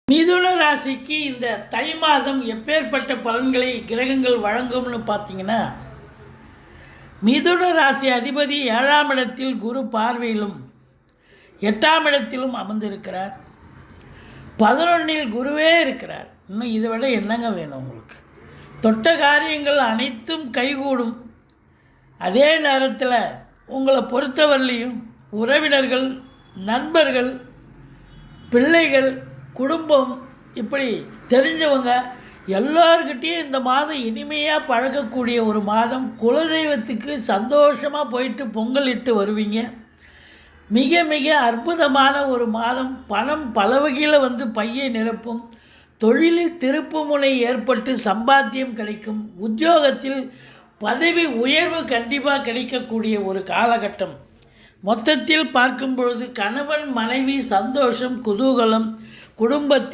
மிதுன ராசிக்கு இந்த தை மாதம் எப்பேற்பட்ட பலன்களை கிரகங்கள் வழங்கும்னு பார்த்தீங்கன்னா, மிதுன ராசி அதிபதி 7ஆம் இடத்தில் குரு பார்வையிலும் 8ஆம் இடத்திலும் அமர்ந்திருக்கிறார். 11இல் குருவே இருக்கிறார். இன்னும் இதை விட என்னங்க வேணும் உங்களுக்கு? தொட்ட காரியங்கள் அனைத்தும் கைகூடும். அதே நேரத்தில் உங்களை பொறுத்தவரையிலையும் உறவினர்கள், நண்பர்கள், பிள்ளைகள், குடும்பம், இப்படி தெரிஞ்சவங்க எல்லார்கிட்டையும் இந்த மாதம் இனிமையாக பழகக்கூடிய ஒரு மாதம். குலதெய்வத்துக்கு சந்தோஷமாக போயிட்டு பொங்கல் இட்டு வருவீங்க. மிக மிக அற்புதமான ஒரு மாதம். பணம் பல வகையில் பையை நிரப்பும். தொழிலில் திருப்புமுனை ஏற்பட்டு சம்பாத்தியம் கிடைக்கும். உத்தியோகத்தில் பதவி உயர்வு கண்டிப்பாக கிடைக்கக்கூடிய ஒரு காலகட்டம். மொத்தத்தில் பார்க்கும் பொழுது கணவன் மனைவி சந்தோஷம், குதூகலம், குடும்பத்தில்